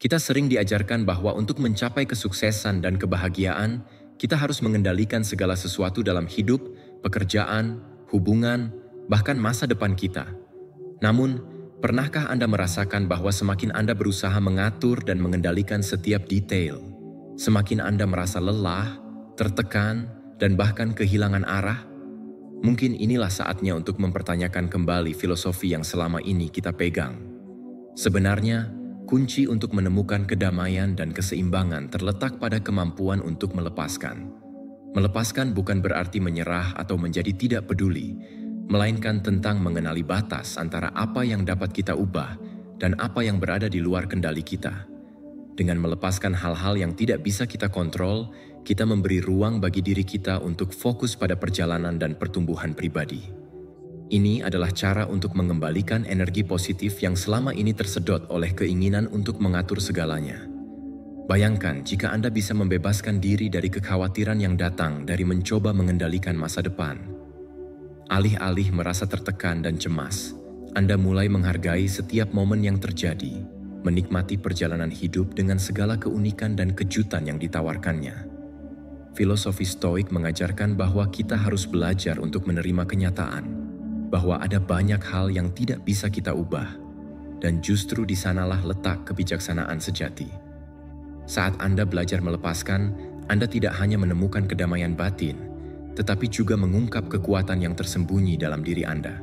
Kita sering diajarkan bahwa untuk mencapai kesuksesan dan kebahagiaan, kita harus mengendalikan segala sesuatu dalam hidup, pekerjaan, hubungan, bahkan masa depan kita. Namun, pernahkah Anda merasakan bahwa semakin Anda berusaha mengatur dan mengendalikan setiap detail, semakin Anda merasa lelah, tertekan, dan bahkan kehilangan arah? Mungkin inilah saatnya untuk mempertanyakan kembali filosofi yang selama ini kita pegang. Sebenarnya, kunci untuk menemukan kedamaian dan keseimbangan terletak pada kemampuan untuk melepaskan. Melepaskan bukan berarti menyerah atau menjadi tidak peduli, melainkan tentang mengenali batas antara apa yang dapat kita ubah dan apa yang berada di luar kendali kita. Dengan melepaskan hal-hal yang tidak bisa kita kontrol, kita memberi ruang bagi diri kita untuk fokus pada perjalanan dan pertumbuhan pribadi. Ini adalah cara untuk mengembalikan energi positif yang selama ini tersedot oleh keinginan untuk mengatur segalanya. Bayangkan jika Anda bisa membebaskan diri dari kekhawatiran yang datang dari mencoba mengendalikan masa depan. Alih-alih merasa tertekan dan cemas, Anda mulai menghargai setiap momen yang terjadi, menikmati perjalanan hidup dengan segala keunikan dan kejutan yang ditawarkannya. Filosofi Stoik mengajarkan bahwa kita harus belajar untuk menerima kenyataan, bahwa ada banyak hal yang tidak bisa kita ubah, dan justru di sanalah letak kebijaksanaan sejati. Saat Anda belajar melepaskan, Anda tidak hanya menemukan kedamaian batin, tetapi juga mengungkap kekuatan yang tersembunyi dalam diri Anda.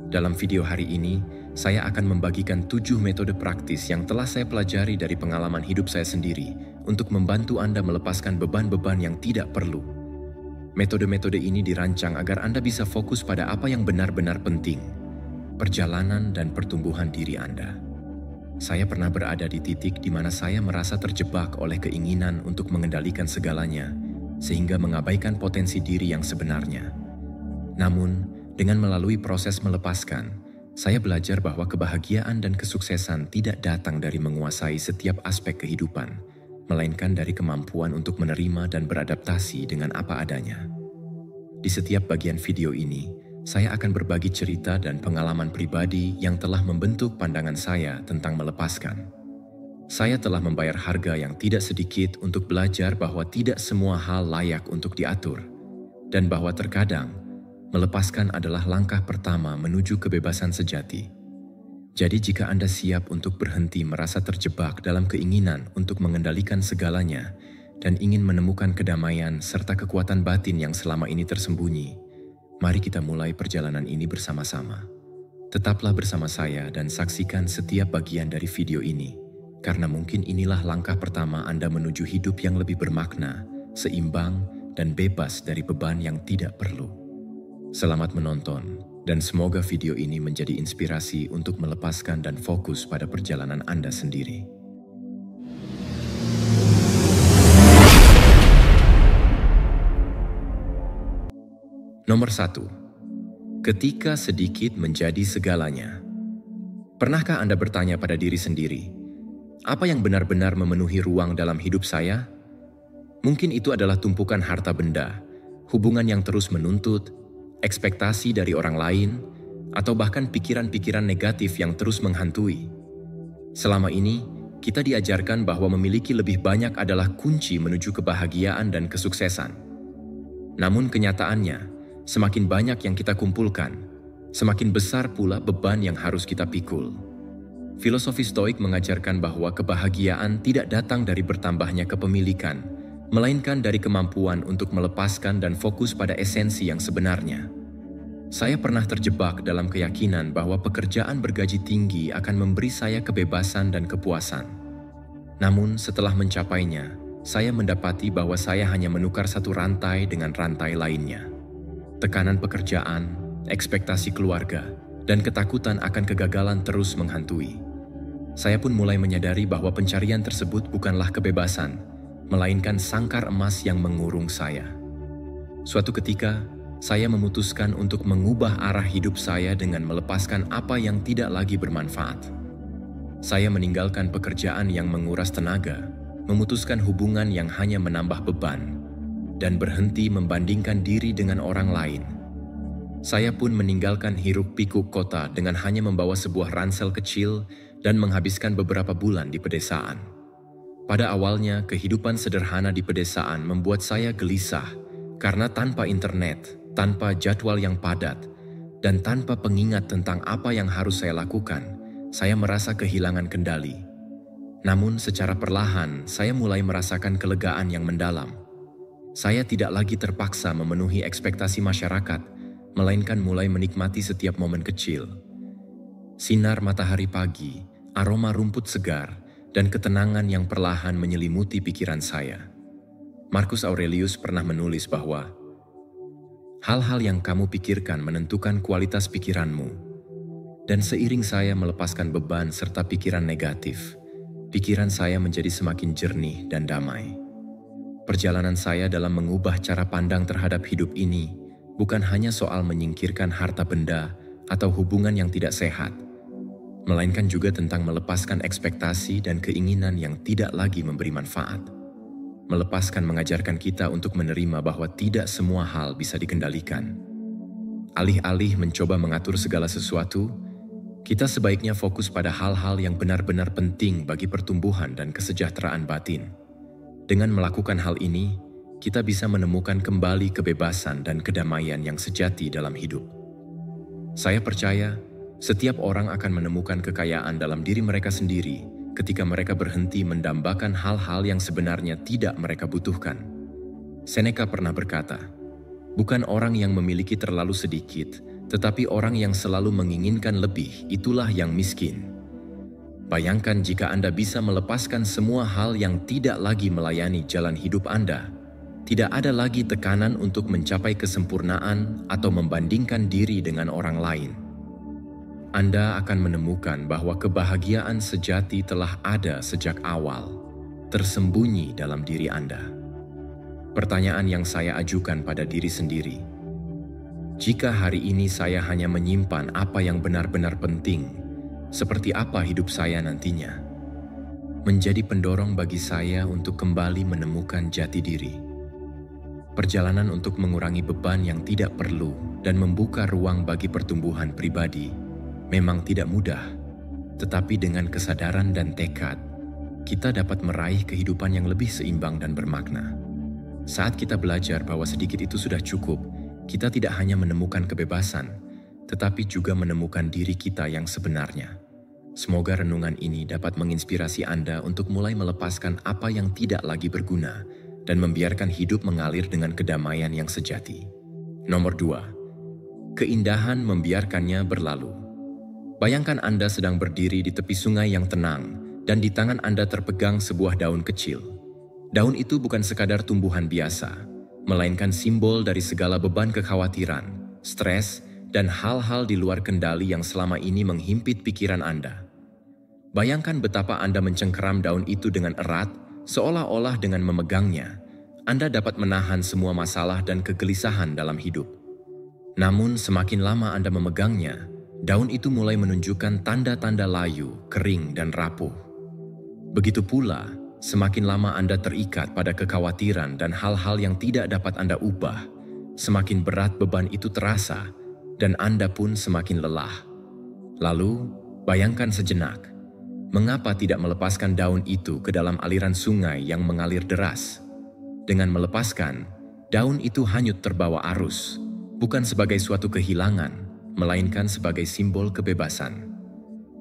Dalam video hari ini, saya akan membagikan 7 metode praktis yang telah saya pelajari dari pengalaman hidup saya sendiri untuk membantu Anda melepaskan beban-beban yang tidak perlu. Metode-metode ini dirancang agar Anda bisa fokus pada apa yang benar-benar penting, perjalanan dan pertumbuhan diri Anda. Saya pernah berada di titik di mana saya merasa terjebak oleh keinginan untuk mengendalikan segalanya, sehingga mengabaikan potensi diri yang sebenarnya. Namun, dengan melalui proses melepaskan, saya belajar bahwa kebahagiaan dan kesuksesan tidak datang dari menguasai setiap aspek kehidupan, melainkan dari kemampuan untuk menerima dan beradaptasi dengan apa adanya. Di setiap bagian video ini, saya akan berbagi cerita dan pengalaman pribadi yang telah membentuk pandangan saya tentang melepaskan. Saya telah membayar harga yang tidak sedikit untuk belajar bahwa tidak semua hal layak untuk diatur, dan bahwa terkadang melepaskan adalah langkah pertama menuju kebebasan sejati. Jadi jika Anda siap untuk berhenti merasa terjebak dalam keinginan untuk mengendalikan segalanya dan ingin menemukan kedamaian serta kekuatan batin yang selama ini tersembunyi, mari kita mulai perjalanan ini bersama-sama. Tetaplah bersama saya dan saksikan setiap bagian dari video ini, karena mungkin inilah langkah pertama Anda menuju hidup yang lebih bermakna, seimbang, dan bebas dari beban yang tidak perlu. Selamat menonton. Dan semoga video ini menjadi inspirasi untuk melepaskan dan fokus pada perjalanan Anda sendiri. Nomor 1. Ketika sedikit menjadi segalanya. Pernahkah Anda bertanya pada diri sendiri, apa yang benar-benar memenuhi ruang dalam hidup saya? Mungkin itu adalah tumpukan harta benda, hubungan yang terus menuntut, ekspektasi dari orang lain, atau bahkan pikiran-pikiran negatif yang terus menghantui. Selama ini, kita diajarkan bahwa memiliki lebih banyak adalah kunci menuju kebahagiaan dan kesuksesan. Namun kenyataannya, semakin banyak yang kita kumpulkan, semakin besar pula beban yang harus kita pikul. Filosofi Stoik mengajarkan bahwa kebahagiaan tidak datang dari bertambahnya kepemilikan, melainkan dari kemampuan untuk melepaskan dan fokus pada esensi yang sebenarnya. Saya pernah terjebak dalam keyakinan bahwa pekerjaan bergaji tinggi akan memberi saya kebebasan dan kepuasan. Namun setelah mencapainya, saya mendapati bahwa saya hanya menukar satu rantai dengan rantai lainnya. Tekanan pekerjaan, ekspektasi keluarga, dan ketakutan akan kegagalan terus menghantui. Saya pun mulai menyadari bahwa pencarian tersebut bukanlah kebebasan, melainkan sangkar emas yang mengurung saya. Suatu ketika, saya memutuskan untuk mengubah arah hidup saya dengan melepaskan apa yang tidak lagi bermanfaat. Saya meninggalkan pekerjaan yang menguras tenaga, memutuskan hubungan yang hanya menambah beban, dan berhenti membandingkan diri dengan orang lain. Saya pun meninggalkan hiruk-pikuk kota dengan hanya membawa sebuah ransel kecil dan menghabiskan beberapa bulan di pedesaan. Pada awalnya, kehidupan sederhana di pedesaan membuat saya gelisah karena tanpa internet, tanpa jadwal yang padat, dan tanpa pengingat tentang apa yang harus saya lakukan, saya merasa kehilangan kendali. Namun secara perlahan, saya mulai merasakan kelegaan yang mendalam. Saya tidak lagi terpaksa memenuhi ekspektasi masyarakat, melainkan mulai menikmati setiap momen kecil. Sinar matahari pagi, aroma rumput segar, dan ketenangan yang perlahan menyelimuti pikiran saya. Marcus Aurelius pernah menulis bahwa hal-hal yang kamu pikirkan menentukan kualitas pikiranmu. Dan seiring saya melepaskan beban serta pikiran negatif, pikiran saya menjadi semakin jernih dan damai. Perjalanan saya dalam mengubah cara pandang terhadap hidup ini bukan hanya soal menyingkirkan harta benda atau hubungan yang tidak sehat, melainkan juga tentang melepaskan ekspektasi dan keinginan yang tidak lagi memberi manfaat. Melepaskan mengajarkan kita untuk menerima bahwa tidak semua hal bisa dikendalikan. Alih-alih mencoba mengatur segala sesuatu, kita sebaiknya fokus pada hal-hal yang benar-benar penting bagi pertumbuhan dan kesejahteraan batin. Dengan melakukan hal ini, kita bisa menemukan kembali kebebasan dan kedamaian yang sejati dalam hidup. Saya percaya, setiap orang akan menemukan kekayaan dalam diri mereka sendiri ketika mereka berhenti mendambakan hal-hal yang sebenarnya tidak mereka butuhkan. Seneca pernah berkata, "Bukan orang yang memiliki terlalu sedikit, tetapi orang yang selalu menginginkan lebih, itulah yang miskin." Bayangkan jika Anda bisa melepaskan semua hal yang tidak lagi melayani jalan hidup Anda. Tidak ada lagi tekanan untuk mencapai kesempurnaan atau membandingkan diri dengan orang lain. Anda akan menemukan bahwa kebahagiaan sejati telah ada sejak awal, tersembunyi dalam diri Anda. Pertanyaan yang saya ajukan pada diri sendiri, jika hari ini saya hanya menyimpan apa yang benar-benar penting, seperti apa hidup saya nantinya? Menjadi pendorong bagi saya untuk kembali menemukan jati diri. Perjalanan untuk mengurangi beban yang tidak perlu dan membuka ruang bagi pertumbuhan pribadi memang tidak mudah, tetapi dengan kesadaran dan tekad, kita dapat meraih kehidupan yang lebih seimbang dan bermakna. Saat kita belajar bahwa sedikit itu sudah cukup, kita tidak hanya menemukan kebebasan, tetapi juga menemukan diri kita yang sebenarnya. Semoga renungan ini dapat menginspirasi Anda untuk mulai melepaskan apa yang tidak lagi berguna dan membiarkan hidup mengalir dengan kedamaian yang sejati. Nomor 2. Keindahan membiarkannya berlalu. Bayangkan Anda sedang berdiri di tepi sungai yang tenang dan di tangan Anda terpegang sebuah daun kecil. Daun itu bukan sekadar tumbuhan biasa, melainkan simbol dari segala beban kekhawatiran, stres, dan hal-hal di luar kendali yang selama ini menghimpit pikiran Anda. Bayangkan betapa Anda mencengkeram daun itu dengan erat, seolah-olah dengan memegangnya, Anda dapat menahan semua masalah dan kegelisahan dalam hidup. Namun semakin lama Anda memegangnya, daun itu mulai menunjukkan tanda-tanda layu, kering, dan rapuh. Begitu pula, semakin lama Anda terikat pada kekhawatiran dan hal-hal yang tidak dapat Anda ubah, semakin berat beban itu terasa, dan Anda pun semakin lelah. Lalu, bayangkan sejenak, mengapa tidak melepaskan daun itu ke dalam aliran sungai yang mengalir deras? Dengan melepaskan, daun itu hanyut terbawa arus, bukan sebagai suatu kehilangan, melainkan sebagai simbol kebebasan.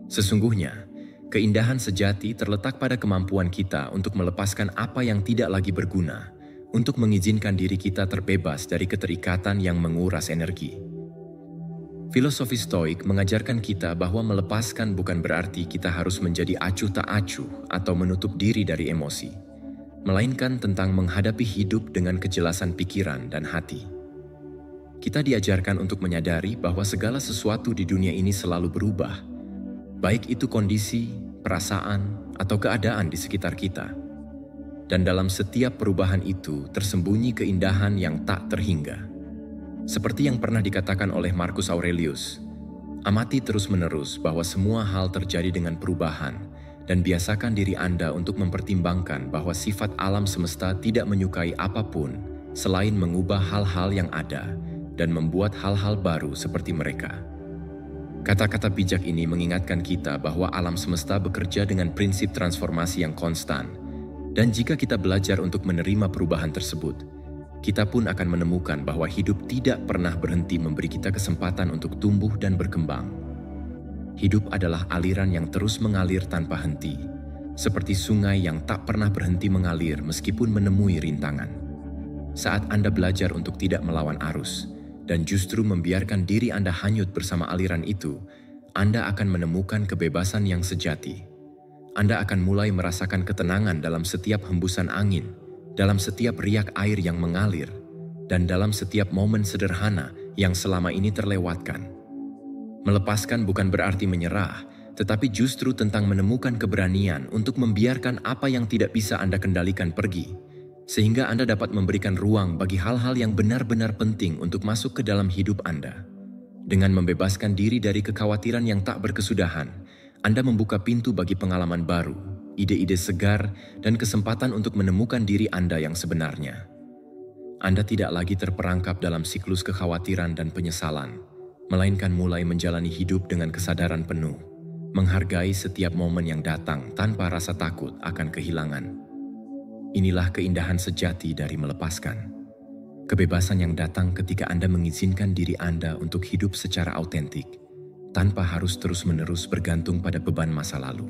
Sesungguhnya, keindahan sejati terletak pada kemampuan kita untuk melepaskan apa yang tidak lagi berguna, untuk mengizinkan diri kita terbebas dari keterikatan yang menguras energi. Filosofi Stoik mengajarkan kita bahwa melepaskan bukan berarti kita harus menjadi acuh tak acuh atau menutup diri dari emosi, melainkan tentang menghadapi hidup dengan kejelasan pikiran dan hati. Kita diajarkan untuk menyadari bahwa segala sesuatu di dunia ini selalu berubah, baik itu kondisi, perasaan, atau keadaan di sekitar kita. Dan dalam setiap perubahan itu tersembunyi keindahan yang tak terhingga. Seperti yang pernah dikatakan oleh Marcus Aurelius, amati terus-menerus bahwa semua hal terjadi dengan perubahan dan biasakan diri Anda untuk mempertimbangkan bahwa sifat alam semesta tidak menyukai apapun selain mengubah hal-hal yang ada dan membuat hal-hal baru seperti mereka. Kata-kata bijak ini mengingatkan kita bahwa alam semesta bekerja dengan prinsip transformasi yang konstan, dan jika kita belajar untuk menerima perubahan tersebut, kita pun akan menemukan bahwa hidup tidak pernah berhenti memberi kita kesempatan untuk tumbuh dan berkembang. Hidup adalah aliran yang terus mengalir tanpa henti, seperti sungai yang tak pernah berhenti mengalir meskipun menemui rintangan. Saat Anda belajar untuk tidak melawan arus, dan justru membiarkan diri Anda hanyut bersama aliran itu, Anda akan menemukan kebebasan yang sejati. Anda akan mulai merasakan ketenangan dalam setiap hembusan angin, dalam setiap riak air yang mengalir, dan dalam setiap momen sederhana yang selama ini terlewatkan. Melepaskan bukan berarti menyerah, tetapi justru tentang menemukan keberanian untuk membiarkan apa yang tidak bisa Anda kendalikan pergi, sehingga Anda dapat memberikan ruang bagi hal-hal yang benar-benar penting untuk masuk ke dalam hidup Anda. Dengan membebaskan diri dari kekhawatiran yang tak berkesudahan, Anda membuka pintu bagi pengalaman baru, ide-ide segar, dan kesempatan untuk menemukan diri Anda yang sebenarnya. Anda tidak lagi terperangkap dalam siklus kekhawatiran dan penyesalan, melainkan mulai menjalani hidup dengan kesadaran penuh, menghargai setiap momen yang datang tanpa rasa takut akan kehilangan. Inilah keindahan sejati dari melepaskan. Kebebasan yang datang ketika Anda mengizinkan diri Anda untuk hidup secara autentik, tanpa harus terus-menerus bergantung pada beban masa lalu.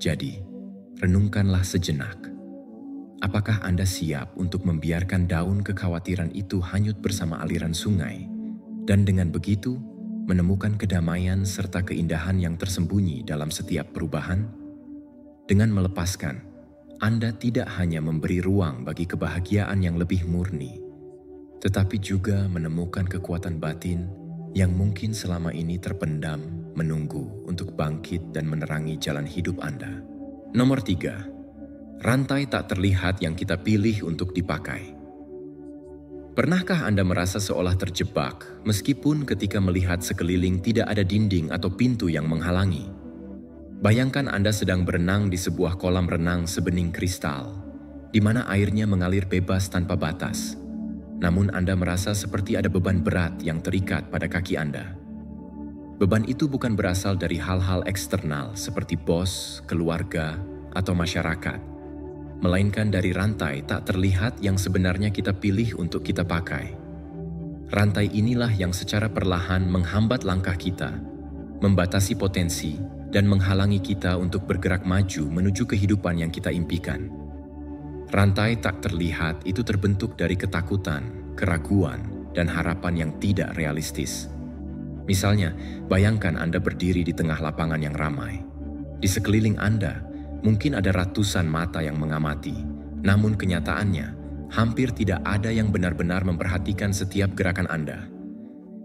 Jadi, renungkanlah sejenak. Apakah Anda siap untuk membiarkan daun kekhawatiran itu hanyut bersama aliran sungai, dan dengan begitu menemukan kedamaian serta keindahan yang tersembunyi dalam setiap perubahan? Dengan melepaskan, Anda tidak hanya memberi ruang bagi kebahagiaan yang lebih murni, tetapi juga menemukan kekuatan batin yang mungkin selama ini terpendam, menunggu untuk bangkit dan menerangi jalan hidup Anda. Nomor 3, rantai tak terlihat yang kita pilih untuk dipakai. Pernahkah Anda merasa seolah terjebak meskipun ketika melihat sekeliling tidak ada dinding atau pintu yang menghalangi? Bayangkan Anda sedang berenang di sebuah kolam renang sebening kristal, di mana airnya mengalir bebas tanpa batas. Namun Anda merasa seperti ada beban berat yang terikat pada kaki Anda. Beban itu bukan berasal dari hal-hal eksternal seperti bos, keluarga, atau masyarakat, melainkan dari rantai tak terlihat yang sebenarnya kita pilih untuk kita pakai. Rantai inilah yang secara perlahan menghambat langkah kita, membatasi potensi, dan menghalangi kita untuk bergerak maju menuju kehidupan yang kita impikan. Rantai tak terlihat itu terbentuk dari ketakutan, keraguan, dan harapan yang tidak realistis. Misalnya, bayangkan Anda berdiri di tengah lapangan yang ramai. Di sekeliling Anda, mungkin ada ratusan mata yang mengamati, namun kenyataannya, hampir tidak ada yang benar-benar memperhatikan setiap gerakan Anda.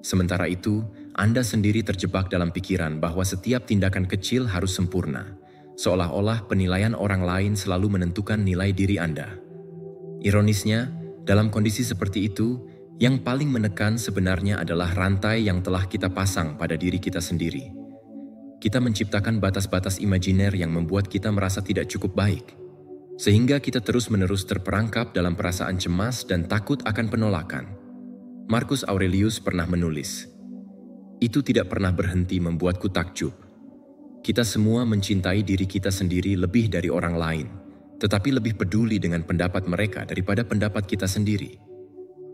Sementara itu, Anda sendiri terjebak dalam pikiran bahwa setiap tindakan kecil harus sempurna, seolah-olah penilaian orang lain selalu menentukan nilai diri Anda. Ironisnya, dalam kondisi seperti itu, yang paling menekan sebenarnya adalah rantai yang telah kita pasang pada diri kita sendiri. Kita menciptakan batas-batas imajiner yang membuat kita merasa tidak cukup baik, sehingga kita terus-menerus terperangkap dalam perasaan cemas dan takut akan penolakan. Marcus Aurelius pernah menulis, "Itu tidak pernah berhenti membuatku takjub. Kita semua mencintai diri kita sendiri lebih dari orang lain, tetapi lebih peduli dengan pendapat mereka daripada pendapat kita sendiri."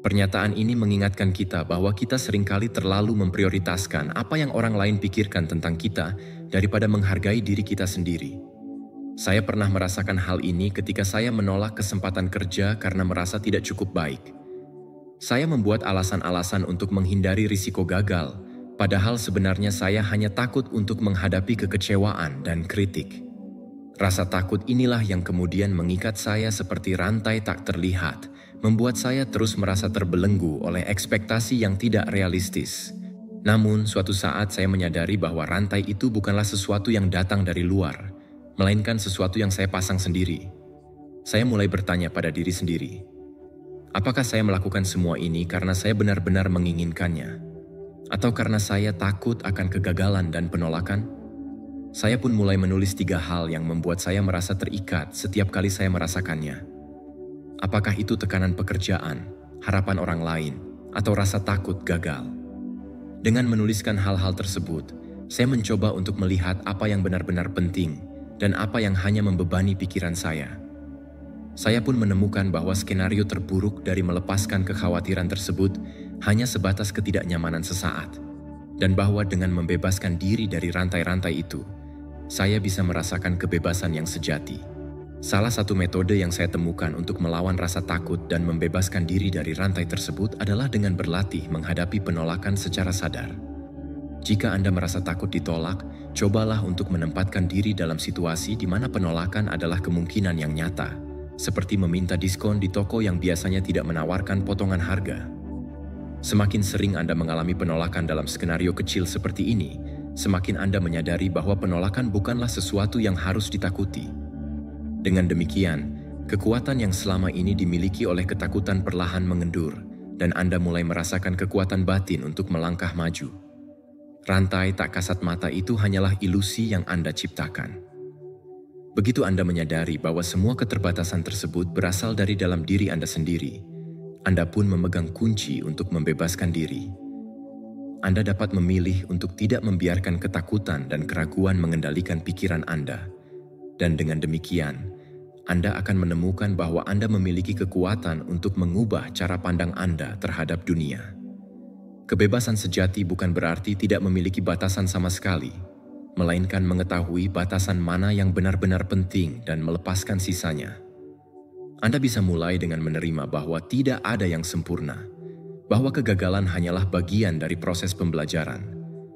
Pernyataan ini mengingatkan kita bahwa kita seringkali terlalu memprioritaskan apa yang orang lain pikirkan tentang kita daripada menghargai diri kita sendiri. Saya pernah merasakan hal ini ketika saya menolak kesempatan kerja karena merasa tidak cukup baik. Saya membuat alasan-alasan untuk menghindari risiko gagal, padahal sebenarnya saya hanya takut untuk menghadapi kekecewaan dan kritik. Rasa takut inilah yang kemudian mengikat saya seperti rantai tak terlihat, membuat saya terus merasa terbelenggu oleh ekspektasi yang tidak realistis. Namun, suatu saat saya menyadari bahwa rantai itu bukanlah sesuatu yang datang dari luar, melainkan sesuatu yang saya pasang sendiri. Saya mulai bertanya pada diri sendiri, apakah saya melakukan semua ini karena saya benar-benar menginginkannya? Atau karena saya takut akan kegagalan dan penolakan? Saya pun mulai menulis 3 hal yang membuat saya merasa terikat setiap kali saya merasakannya. Apakah itu tekanan pekerjaan, harapan orang lain, atau rasa takut gagal? Dengan menuliskan hal-hal tersebut, saya mencoba untuk melihat apa yang benar-benar penting dan apa yang hanya membebani pikiran saya. Saya pun menemukan bahwa skenario terburuk dari melepaskan kekhawatiran tersebut hanya sebatas ketidaknyamanan sesaat, dan bahwa dengan membebaskan diri dari rantai-rantai itu, saya bisa merasakan kebebasan yang sejati. Salah satu metode yang saya temukan untuk melawan rasa takut dan membebaskan diri dari rantai tersebut adalah dengan berlatih menghadapi penolakan secara sadar. Jika Anda merasa takut ditolak, cobalah untuk menempatkan diri dalam situasi di mana penolakan adalah kemungkinan yang nyata, seperti meminta diskon di toko yang biasanya tidak menawarkan potongan harga. Semakin sering Anda mengalami penolakan dalam skenario kecil seperti ini, semakin Anda menyadari bahwa penolakan bukanlah sesuatu yang harus ditakuti. Dengan demikian, kekuatan yang selama ini dimiliki oleh ketakutan perlahan mengendur, dan Anda mulai merasakan kekuatan batin untuk melangkah maju. Rantai tak kasat mata itu hanyalah ilusi yang Anda ciptakan. Begitu Anda menyadari bahwa semua keterbatasan tersebut berasal dari dalam diri Anda sendiri, Anda pun memegang kunci untuk membebaskan diri. Anda dapat memilih untuk tidak membiarkan ketakutan dan keraguan mengendalikan pikiran Anda. Dan dengan demikian, Anda akan menemukan bahwa Anda memiliki kekuatan untuk mengubah cara pandang Anda terhadap dunia. Kebebasan sejati bukan berarti tidak memiliki batasan sama sekali, melainkan mengetahui batasan mana yang benar-benar penting dan melepaskan sisanya. Anda bisa mulai dengan menerima bahwa tidak ada yang sempurna, bahwa kegagalan hanyalah bagian dari proses pembelajaran,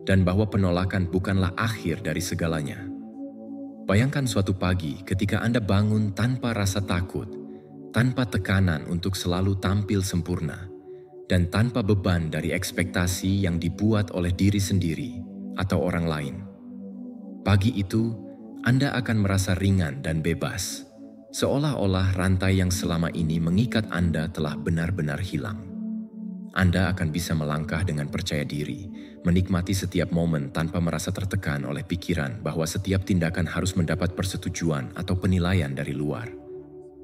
dan bahwa penolakan bukanlah akhir dari segalanya. Bayangkan suatu pagi ketika Anda bangun tanpa rasa takut, tanpa tekanan untuk selalu tampil sempurna, dan tanpa beban dari ekspektasi yang dibuat oleh diri sendiri atau orang lain. Pagi itu, Anda akan merasa ringan dan bebas, seolah-olah rantai yang selama ini mengikat Anda telah benar-benar hilang. Anda akan bisa melangkah dengan percaya diri, menikmati setiap momen tanpa merasa tertekan oleh pikiran bahwa setiap tindakan harus mendapat persetujuan atau penilaian dari luar.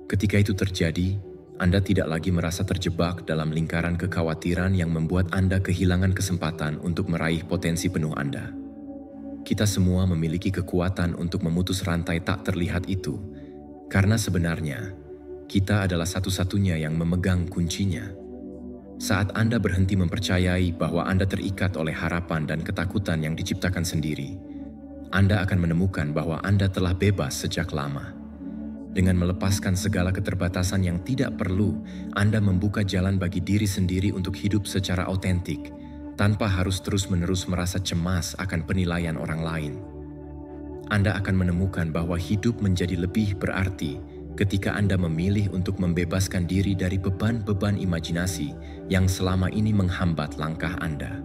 Ketika itu terjadi, Anda tidak lagi merasa terjebak dalam lingkaran kekhawatiran yang membuat Anda kehilangan kesempatan untuk meraih potensi penuh Anda. Kita semua memiliki kekuatan untuk memutus rantai tak terlihat itu, karena sebenarnya kita adalah satu-satunya yang memegang kuncinya. Saat Anda berhenti mempercayai bahwa Anda terikat oleh harapan dan ketakutan yang diciptakan sendiri, Anda akan menemukan bahwa Anda telah bebas sejak lama. Dengan melepaskan segala keterbatasan yang tidak perlu, Anda membuka jalan bagi diri sendiri untuk hidup secara autentik, tanpa harus terus-menerus merasa cemas akan penilaian orang lain. Anda akan menemukan bahwa hidup menjadi lebih berarti ketika Anda memilih untuk membebaskan diri dari beban-beban imajinasi yang selama ini menghambat langkah Anda.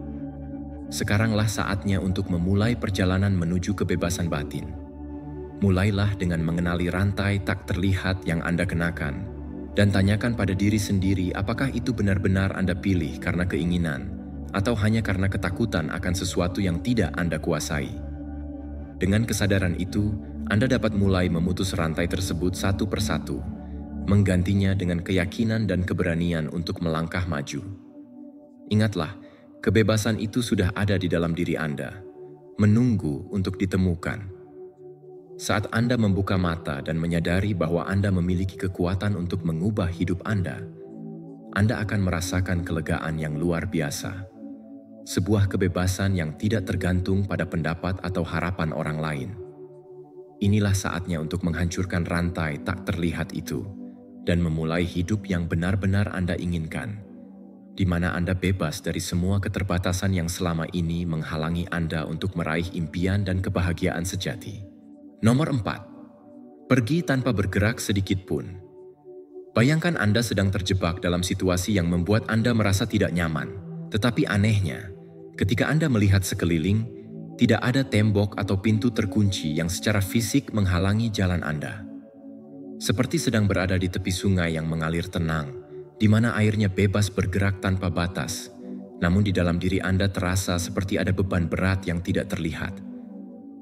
Sekaranglah saatnya untuk memulai perjalanan menuju kebebasan batin. Mulailah dengan mengenali rantai tak terlihat yang Anda kenakan, dan tanyakan pada diri sendiri apakah itu benar-benar Anda pilih karena keinginan, atau hanya karena ketakutan akan sesuatu yang tidak Anda kuasai. Dengan kesadaran itu, Anda dapat mulai memutus rantai tersebut satu persatu, menggantinya dengan keyakinan dan keberanian untuk melangkah maju. Ingatlah, kebebasan itu sudah ada di dalam diri Anda, menunggu untuk ditemukan. Saat Anda membuka mata dan menyadari bahwa Anda memiliki kekuatan untuk mengubah hidup Anda akan merasakan kelegaan yang luar biasa. Sebuah kebebasan yang tidak tergantung pada pendapat atau harapan orang lain. Inilah saatnya untuk menghancurkan rantai tak terlihat itu dan memulai hidup yang benar-benar Anda inginkan, di mana Anda bebas dari semua keterbatasan yang selama ini menghalangi Anda untuk meraih impian dan kebahagiaan sejati. Nomor 4. Pergi tanpa bergerak sedikit pun. Bayangkan Anda sedang terjebak dalam situasi yang membuat Anda merasa tidak nyaman, tetapi anehnya, ketika Anda melihat sekeliling, tidak ada tembok atau pintu terkunci yang secara fisik menghalangi jalan Anda. Seperti sedang berada di tepi sungai yang mengalir tenang, di mana airnya bebas bergerak tanpa batas, namun di dalam diri Anda terasa seperti ada beban berat yang tidak terlihat.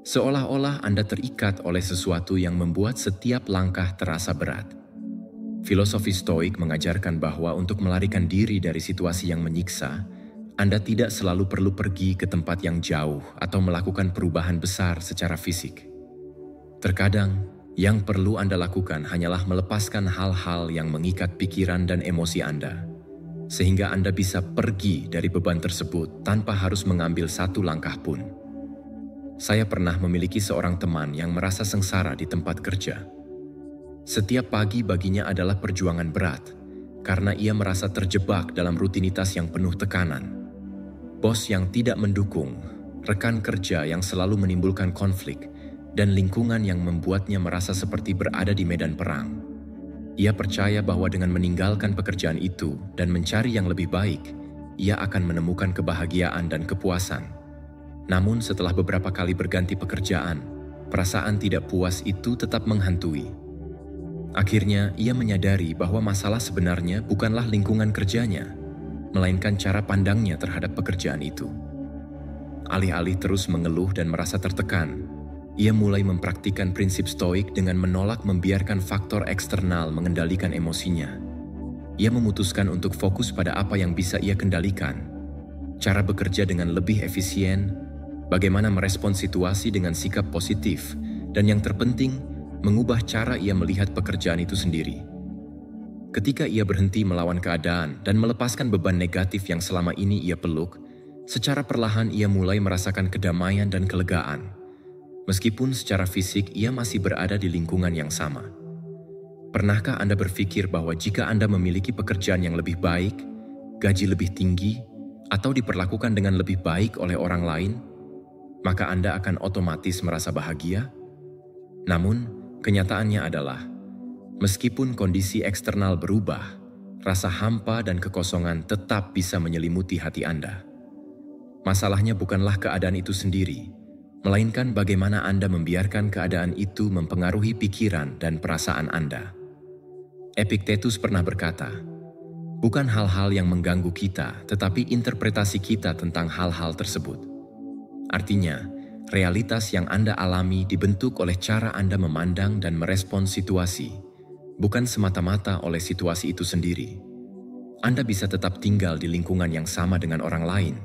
Seolah-olah Anda terikat oleh sesuatu yang membuat setiap langkah terasa berat. Filosofi Stoik mengajarkan bahwa untuk melarikan diri dari situasi yang menyiksa, Anda tidak selalu perlu pergi ke tempat yang jauh atau melakukan perubahan besar secara fisik. Terkadang, yang perlu Anda lakukan hanyalah melepaskan hal-hal yang mengikat pikiran dan emosi Anda, sehingga Anda bisa pergi dari beban tersebut tanpa harus mengambil satu langkah pun. Saya pernah memiliki seorang teman yang merasa sengsara di tempat kerja. Setiap pagi baginya adalah perjuangan berat, karena ia merasa terjebak dalam rutinitas yang penuh tekanan. Bos yang tidak mendukung, rekan kerja yang selalu menimbulkan konflik, dan lingkungan yang membuatnya merasa seperti berada di medan perang. Ia percaya bahwa dengan meninggalkan pekerjaan itu dan mencari yang lebih baik, ia akan menemukan kebahagiaan dan kepuasan. Namun setelah beberapa kali berganti pekerjaan, perasaan tidak puas itu tetap menghantui. Akhirnya, ia menyadari bahwa masalah sebenarnya bukanlah lingkungan kerjanya, melainkan cara pandangnya terhadap pekerjaan itu. Alih-alih terus mengeluh dan merasa tertekan, ia mulai mempraktikkan prinsip stoik dengan menolak membiarkan faktor eksternal mengendalikan emosinya. Ia memutuskan untuk fokus pada apa yang bisa ia kendalikan, cara bekerja dengan lebih efisien, bagaimana merespons situasi dengan sikap positif, dan yang terpenting, mengubah cara ia melihat pekerjaan itu sendiri. Ketika ia berhenti melawan keadaan dan melepaskan beban negatif yang selama ini ia peluk, secara perlahan ia mulai merasakan kedamaian dan kelegaan. Meskipun secara fisik ia masih berada di lingkungan yang sama. Pernahkah Anda berpikir bahwa jika Anda memiliki pekerjaan yang lebih baik, gaji lebih tinggi, atau diperlakukan dengan lebih baik oleh orang lain, maka Anda akan otomatis merasa bahagia? Namun, kenyataannya adalah, meskipun kondisi eksternal berubah, rasa hampa dan kekosongan tetap bisa menyelimuti hati Anda. Masalahnya bukanlah keadaan itu sendiri, melainkan bagaimana Anda membiarkan keadaan itu mempengaruhi pikiran dan perasaan Anda. Epictetus pernah berkata, bukan hal-hal yang mengganggu kita, tetapi interpretasi kita tentang hal-hal tersebut. Artinya, realitas yang Anda alami dibentuk oleh cara Anda memandang dan merespons situasi, bukan semata-mata oleh situasi itu sendiri. Anda bisa tetap tinggal di lingkungan yang sama dengan orang lain,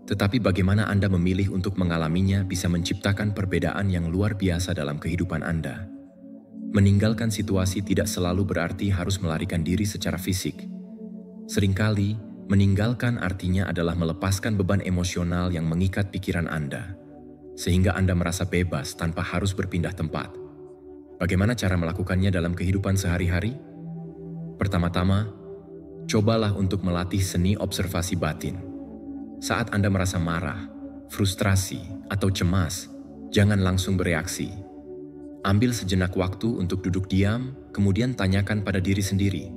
tetapi bagaimana Anda memilih untuk mengalaminya bisa menciptakan perbedaan yang luar biasa dalam kehidupan Anda. Meninggalkan situasi tidak selalu berarti harus melarikan diri secara fisik. Seringkali, meninggalkan artinya adalah melepaskan beban emosional yang mengikat pikiran Anda, sehingga Anda merasa bebas tanpa harus berpindah tempat. Bagaimana cara melakukannya dalam kehidupan sehari-hari? Pertama-tama, cobalah untuk melatih seni observasi batin. Saat Anda merasa marah, frustrasi, atau cemas, jangan langsung bereaksi. Ambil sejenak waktu untuk duduk diam, kemudian tanyakan pada diri sendiri.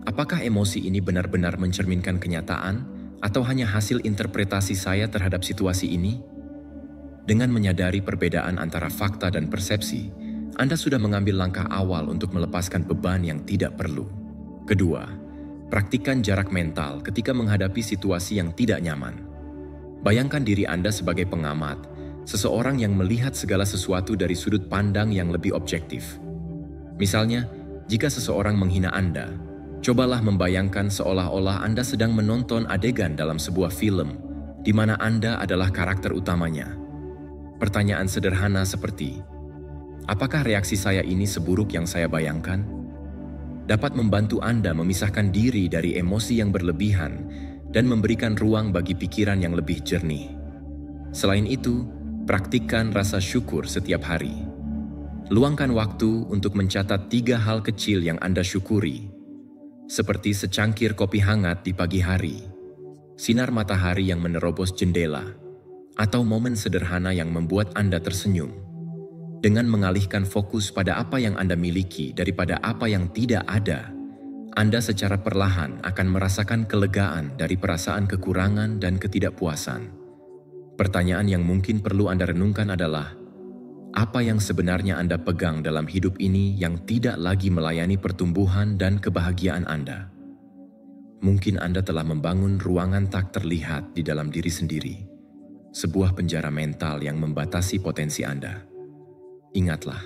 Apakah emosi ini benar-benar mencerminkan kenyataan atau hanya hasil interpretasi saya terhadap situasi ini? Dengan menyadari perbedaan antara fakta dan persepsi, Anda sudah mengambil langkah awal untuk melepaskan beban yang tidak perlu. Kedua, praktikkan jarak mental ketika menghadapi situasi yang tidak nyaman. Bayangkan diri Anda sebagai pengamat, seseorang yang melihat segala sesuatu dari sudut pandang yang lebih objektif. Misalnya, jika seseorang menghina Anda, cobalah membayangkan seolah-olah Anda sedang menonton adegan dalam sebuah film, di mana Anda adalah karakter utamanya. Pertanyaan sederhana seperti, apakah reaksi saya ini seburuk yang saya bayangkan? Dapat membantu Anda memisahkan diri dari emosi yang berlebihan dan memberikan ruang bagi pikiran yang lebih jernih. Selain itu, praktikkan rasa syukur setiap hari. Luangkan waktu untuk mencatat 3 hal kecil yang Anda syukuri, seperti secangkir kopi hangat di pagi hari, sinar matahari yang menerobos jendela, atau momen sederhana yang membuat Anda tersenyum. Dengan mengalihkan fokus pada apa yang Anda miliki daripada apa yang tidak ada, Anda secara perlahan akan merasakan kelegaan dari perasaan kekurangan dan ketidakpuasan. Pertanyaan yang mungkin perlu Anda renungkan adalah, apa yang sebenarnya Anda pegang dalam hidup ini yang tidak lagi melayani pertumbuhan dan kebahagiaan Anda? Mungkin Anda telah membangun ruangan tak terlihat di dalam diri sendiri, sebuah penjara mental yang membatasi potensi Anda. Ingatlah,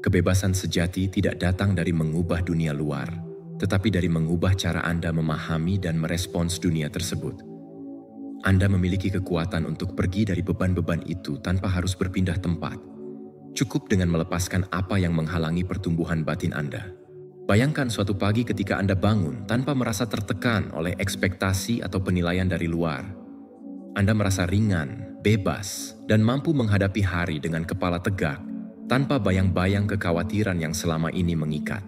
kebebasan sejati tidak datang dari mengubah dunia luar, tetapi dari mengubah cara Anda memahami dan merespons dunia tersebut. Anda memiliki kekuatan untuk pergi dari beban-beban itu tanpa harus berpindah tempat. Cukup dengan melepaskan apa yang menghalangi pertumbuhan batin Anda. Bayangkan suatu pagi ketika Anda bangun tanpa merasa tertekan oleh ekspektasi atau penilaian dari luar. Anda merasa ringan, bebas, dan mampu menghadapi hari dengan kepala tegak tanpa bayang-bayang kekhawatiran yang selama ini mengikat.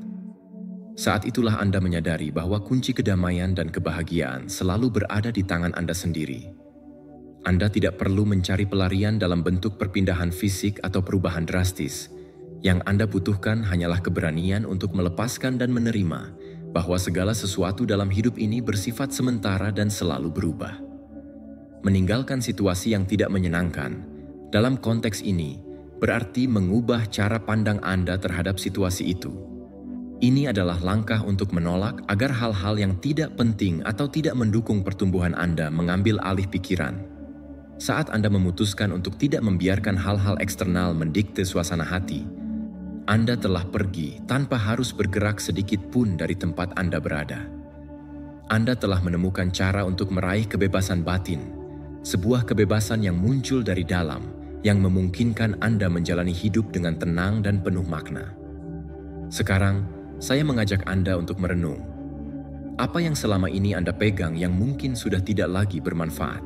Saat itulah Anda menyadari bahwa kunci kedamaian dan kebahagiaan selalu berada di tangan Anda sendiri. Anda tidak perlu mencari pelarian dalam bentuk perpindahan fisik atau perubahan drastis. Yang Anda butuhkan hanyalah keberanian untuk melepaskan dan menerima bahwa segala sesuatu dalam hidup ini bersifat sementara dan selalu berubah. Meninggalkan situasi yang tidak menyenangkan, dalam konteks ini, berarti mengubah cara pandang Anda terhadap situasi itu. Ini adalah langkah untuk menolak agar hal-hal yang tidak penting atau tidak mendukung pertumbuhan Anda mengambil alih pikiran. Saat Anda memutuskan untuk tidak membiarkan hal-hal eksternal mendikte suasana hati, Anda telah pergi tanpa harus bergerak sedikit pun dari tempat Anda berada. Anda telah menemukan cara untuk meraih kebebasan batin, sebuah kebebasan yang muncul dari dalam, yang memungkinkan Anda menjalani hidup dengan tenang dan penuh makna. Sekarang, saya mengajak Anda untuk merenung. Apa yang selama ini Anda pegang yang mungkin sudah tidak lagi bermanfaat?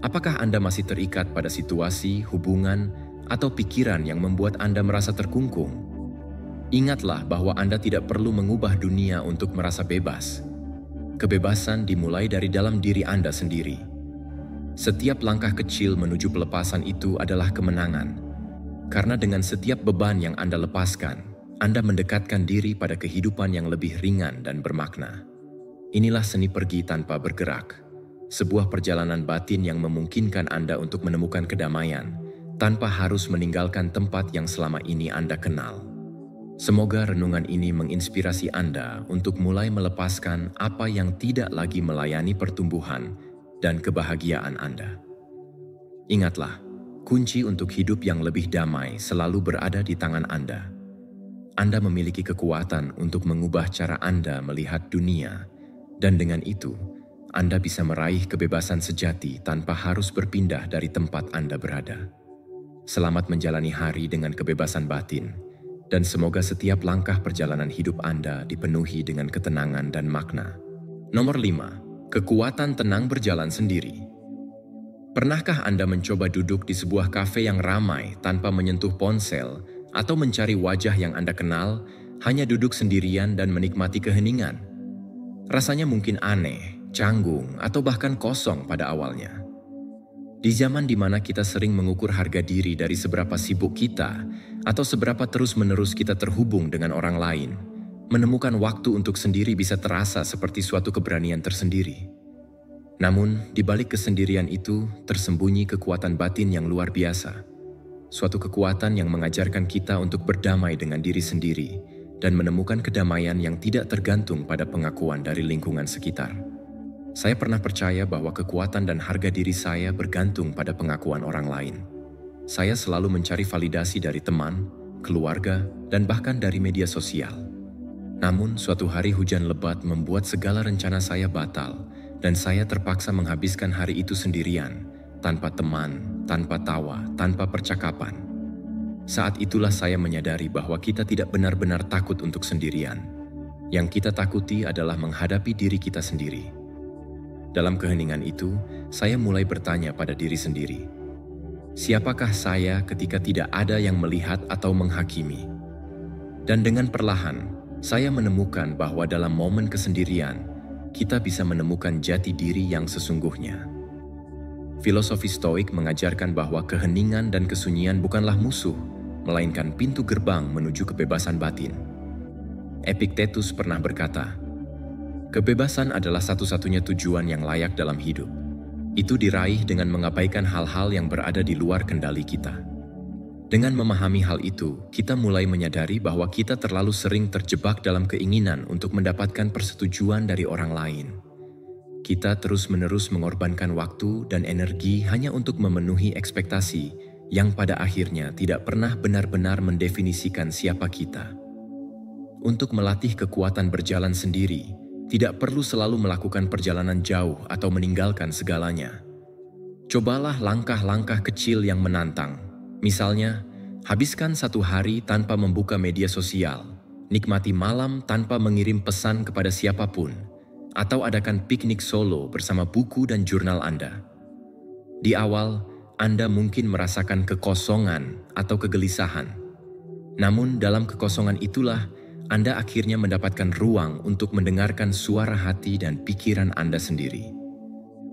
Apakah Anda masih terikat pada situasi, hubungan, atau pikiran yang membuat Anda merasa terkungkung? Ingatlah bahwa Anda tidak perlu mengubah dunia untuk merasa bebas. Kebebasan dimulai dari dalam diri Anda sendiri. Setiap langkah kecil menuju pelepasan itu adalah kemenangan. Karena dengan setiap beban yang Anda lepaskan, Anda mendekatkan diri pada kehidupan yang lebih ringan dan bermakna. Inilah seni pergi tanpa bergerak, sebuah perjalanan batin yang memungkinkan Anda untuk menemukan kedamaian tanpa harus meninggalkan tempat yang selama ini Anda kenal. Semoga renungan ini menginspirasi Anda untuk mulai melepaskan apa yang tidak lagi melayani pertumbuhan dan kebahagiaan Anda. Ingatlah, kunci untuk hidup yang lebih damai selalu berada di tangan Anda. Anda memiliki kekuatan untuk mengubah cara Anda melihat dunia, dan dengan itu, Anda bisa meraih kebebasan sejati tanpa harus berpindah dari tempat Anda berada. Selamat menjalani hari dengan kebebasan batin, dan semoga setiap langkah perjalanan hidup Anda dipenuhi dengan ketenangan dan makna. Nomor 5. Kekuatan tenang berjalan sendiri. Pernahkah Anda mencoba duduk di sebuah kafe yang ramai tanpa menyentuh ponsel, atau mencari wajah yang Anda kenal, hanya duduk sendirian dan menikmati keheningan? Rasanya mungkin aneh, canggung, atau bahkan kosong pada awalnya. Di zaman di mana kita sering mengukur harga diri dari seberapa sibuk kita, atau seberapa terus-menerus kita terhubung dengan orang lain, menemukan waktu untuk sendiri bisa terasa seperti suatu keberanian tersendiri. Namun, di balik kesendirian itu, tersembunyi kekuatan batin yang luar biasa. Suatu kekuatan yang mengajarkan kita untuk berdamai dengan diri sendiri dan menemukan kedamaian yang tidak tergantung pada pengakuan dari lingkungan sekitar. Saya pernah percaya bahwa kekuatan dan harga diri saya bergantung pada pengakuan orang lain. Saya selalu mencari validasi dari teman, keluarga, dan bahkan dari media sosial. Namun, suatu hari hujan lebat membuat segala rencana saya batal, dan saya terpaksa menghabiskan hari itu sendirian, tanpa teman, tanpa tawa, tanpa percakapan. Saat itulah saya menyadari bahwa kita tidak benar-benar takut untuk sendirian. Yang kita takuti adalah menghadapi diri kita sendiri. Dalam keheningan itu, saya mulai bertanya pada diri sendiri, siapakah saya ketika tidak ada yang melihat atau menghakimi? Dan dengan perlahan, saya menemukan bahwa dalam momen kesendirian, kita bisa menemukan jati diri yang sesungguhnya. Filosofi Stoik mengajarkan bahwa keheningan dan kesunyian bukanlah musuh, melainkan pintu gerbang menuju kebebasan batin. Epictetus pernah berkata, kebebasan adalah satu-satunya tujuan yang layak dalam hidup. Itu diraih dengan mengabaikan hal-hal yang berada di luar kendali kita. Dengan memahami hal itu, kita mulai menyadari bahwa kita terlalu sering terjebak dalam keinginan untuk mendapatkan persetujuan dari orang lain. Kita terus-menerus mengorbankan waktu dan energi hanya untuk memenuhi ekspektasi yang pada akhirnya tidak pernah benar-benar mendefinisikan siapa kita. Untuk melatih kekuatan berjalan sendiri, tidak perlu selalu melakukan perjalanan jauh atau meninggalkan segalanya. Cobalah langkah-langkah kecil yang menantang. Misalnya, habiskan satu hari tanpa membuka media sosial, nikmati malam tanpa mengirim pesan kepada siapapun, atau adakan piknik solo bersama buku dan jurnal Anda. Di awal, Anda mungkin merasakan kekosongan atau kegelisahan. Namun dalam kekosongan itulah Anda akhirnya mendapatkan ruang untuk mendengarkan suara hati dan pikiran Anda sendiri.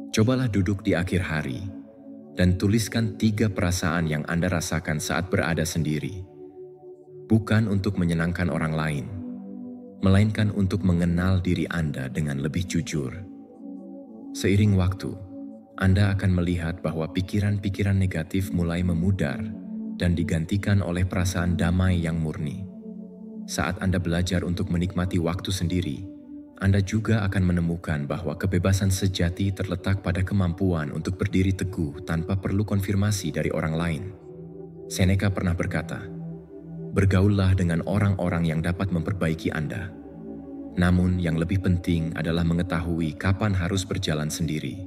Cobalah duduk di akhir hari dan tuliskan 3 perasaan yang Anda rasakan saat berada sendiri. Bukan untuk menyenangkan orang lain, melainkan untuk mengenal diri Anda dengan lebih jujur. Seiring waktu, Anda akan melihat bahwa pikiran-pikiran negatif mulai memudar dan digantikan oleh perasaan damai yang murni. Saat Anda belajar untuk menikmati waktu sendiri, Anda juga akan menemukan bahwa kebebasan sejati terletak pada kemampuan untuk berdiri teguh tanpa perlu konfirmasi dari orang lain. Seneca pernah berkata, "Bergaullah dengan orang-orang yang dapat memperbaiki Anda. Namun yang lebih penting adalah mengetahui kapan harus berjalan sendiri."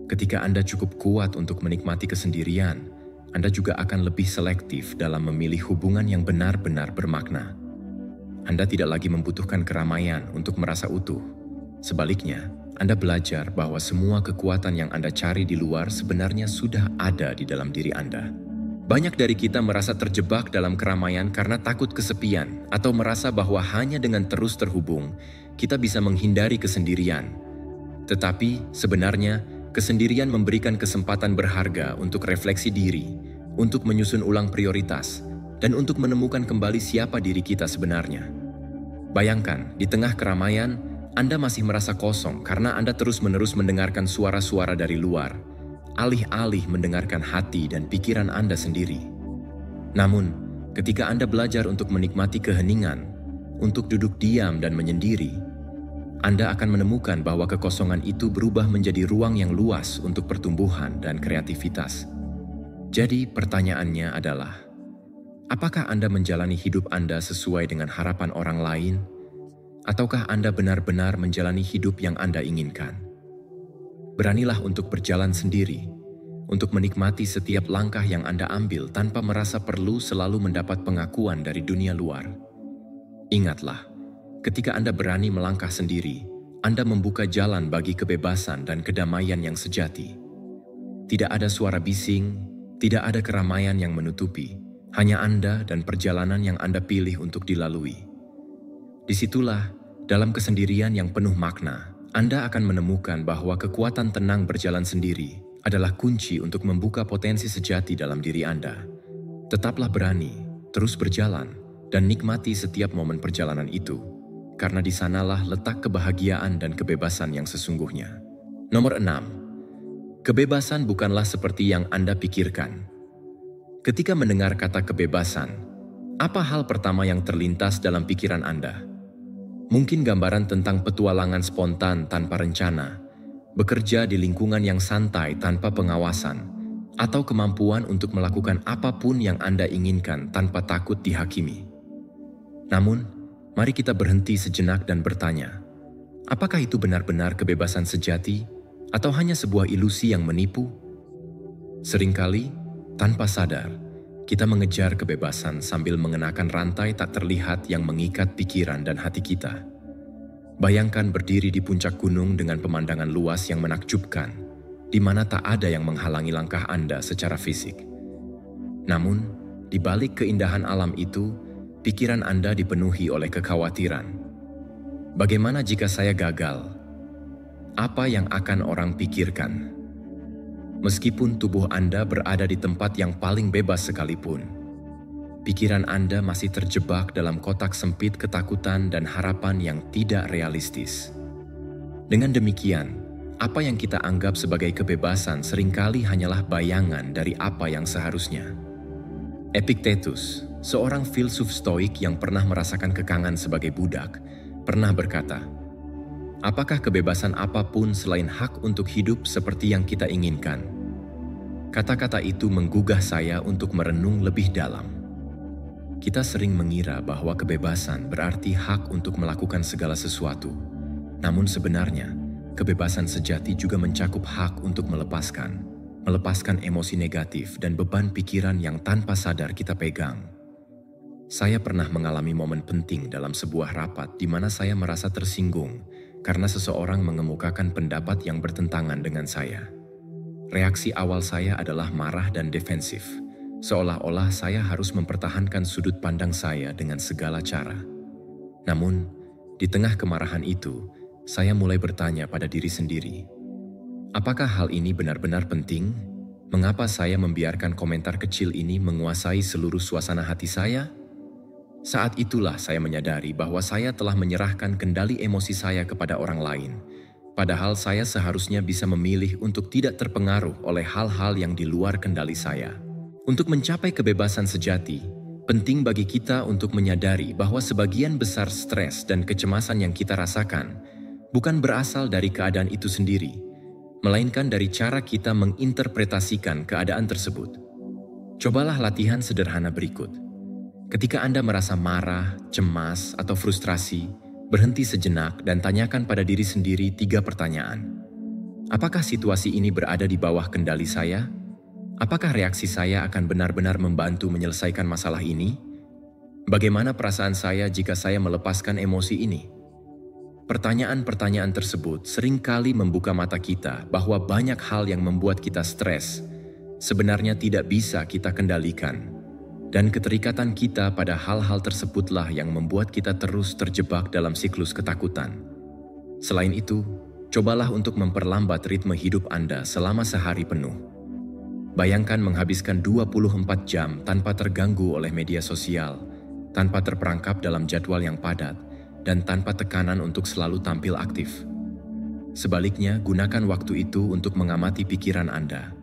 Ketika Anda cukup kuat untuk menikmati kesendirian, Anda juga akan lebih selektif dalam memilih hubungan yang benar-benar bermakna. Anda tidak lagi membutuhkan keramaian untuk merasa utuh. Sebaliknya, Anda belajar bahwa semua kekuatan yang Anda cari di luar sebenarnya sudah ada di dalam diri Anda. Banyak dari kita merasa terjebak dalam keramaian karena takut kesepian atau merasa bahwa hanya dengan terus terhubung, kita bisa menghindari kesendirian. Tetapi sebenarnya, kesendirian memberikan kesempatan berharga untuk refleksi diri, untuk menyusun ulang prioritas, dan untuk menemukan kembali siapa diri kita sebenarnya. Bayangkan, di tengah keramaian, Anda masih merasa kosong karena Anda terus-menerus mendengarkan suara-suara dari luar, alih-alih mendengarkan hati dan pikiran Anda sendiri. Namun, ketika Anda belajar untuk menikmati keheningan, untuk duduk diam dan menyendiri, Anda akan menemukan bahwa kekosongan itu berubah menjadi ruang yang luas untuk pertumbuhan dan kreativitas. Jadi, pertanyaannya adalah, apakah Anda menjalani hidup Anda sesuai dengan harapan orang lain? Ataukah Anda benar-benar menjalani hidup yang Anda inginkan? Beranilah untuk berjalan sendiri, untuk menikmati setiap langkah yang Anda ambil tanpa merasa perlu selalu mendapat pengakuan dari dunia luar. Ingatlah, ketika Anda berani melangkah sendiri, Anda membuka jalan bagi kebebasan dan kedamaian yang sejati. Tidak ada suara bising, tidak ada keramaian yang menutupi, hanya Anda dan perjalanan yang Anda pilih untuk dilalui. Disitulah, dalam kesendirian yang penuh makna, Anda akan menemukan bahwa kekuatan tenang berjalan sendiri adalah kunci untuk membuka potensi sejati dalam diri Anda. Tetaplah berani, terus berjalan, dan nikmati setiap momen perjalanan itu, karena di sanalah letak kebahagiaan dan kebebasan yang sesungguhnya. Nomor 6. Kebebasan bukanlah seperti yang Anda pikirkan. Ketika mendengar kata kebebasan, apa hal pertama yang terlintas dalam pikiran Anda? Mungkin gambaran tentang petualangan spontan tanpa rencana, bekerja di lingkungan yang santai tanpa pengawasan, atau kemampuan untuk melakukan apapun yang Anda inginkan tanpa takut dihakimi. Namun, mari kita berhenti sejenak dan bertanya, apakah itu benar-benar kebebasan sejati atau hanya sebuah ilusi yang menipu? Seringkali, tanpa sadar, kita mengejar kebebasan sambil mengenakan rantai tak terlihat yang mengikat pikiran dan hati kita. Bayangkan berdiri di puncak gunung dengan pemandangan luas yang menakjubkan, di mana tak ada yang menghalangi langkah Anda secara fisik. Namun, di balik keindahan alam itu, pikiran Anda dipenuhi oleh kekhawatiran. Bagaimana jika saya gagal? Apa yang akan orang pikirkan? Meskipun tubuh Anda berada di tempat yang paling bebas sekalipun, pikiran Anda masih terjebak dalam kotak sempit ketakutan dan harapan yang tidak realistis. Dengan demikian, apa yang kita anggap sebagai kebebasan seringkali hanyalah bayangan dari apa yang seharusnya. Epictetus, seorang filsuf stoik yang pernah merasakan kekangan sebagai budak, pernah berkata, "Apakah kebebasan apapun selain hak untuk hidup seperti yang kita inginkan?" Kata-kata itu menggugah saya untuk merenung lebih dalam. Kita sering mengira bahwa kebebasan berarti hak untuk melakukan segala sesuatu. Namun sebenarnya, kebebasan sejati juga mencakup hak untuk melepaskan. melepaskan emosi negatif dan beban pikiran yang tanpa sadar kita pegang. Saya pernah mengalami momen penting dalam sebuah rapat di mana saya merasa tersinggung karena seseorang mengemukakan pendapat yang bertentangan dengan saya. Reaksi awal saya adalah marah dan defensif, seolah-olah saya harus mempertahankan sudut pandang saya dengan segala cara. Namun, di tengah kemarahan itu, saya mulai bertanya pada diri sendiri, apakah hal ini benar-benar penting? Mengapa saya membiarkan komentar kecil ini menguasai seluruh suasana hati saya? Saat itulah saya menyadari bahwa saya telah menyerahkan kendali emosi saya kepada orang lain, padahal saya seharusnya bisa memilih untuk tidak terpengaruh oleh hal-hal yang di luar kendali saya. Untuk mencapai kebebasan sejati, penting bagi kita untuk menyadari bahwa sebagian besar stres dan kecemasan yang kita rasakan bukan berasal dari keadaan itu sendiri, melainkan dari cara kita menginterpretasikan keadaan tersebut. Cobalah latihan sederhana berikut. Ketika Anda merasa marah, cemas, atau frustrasi, berhenti sejenak dan tanyakan pada diri sendiri 3 pertanyaan. Apakah situasi ini berada di bawah kendali saya? Apakah reaksi saya akan benar-benar membantu menyelesaikan masalah ini? Bagaimana perasaan saya jika saya melepaskan emosi ini? Pertanyaan-pertanyaan tersebut seringkali membuka mata kita bahwa banyak hal yang membuat kita stres sebenarnya tidak bisa kita kendalikan. Dan keterikatan kita pada hal-hal tersebutlah yang membuat kita terus terjebak dalam siklus ketakutan. Selain itu, cobalah untuk memperlambat ritme hidup Anda selama sehari penuh. Bayangkan menghabiskan 24 jam tanpa terganggu oleh media sosial, tanpa terperangkap dalam jadwal yang padat, dan tanpa tekanan untuk selalu tampil aktif. Sebaliknya, gunakan waktu itu untuk mengamati pikiran Anda,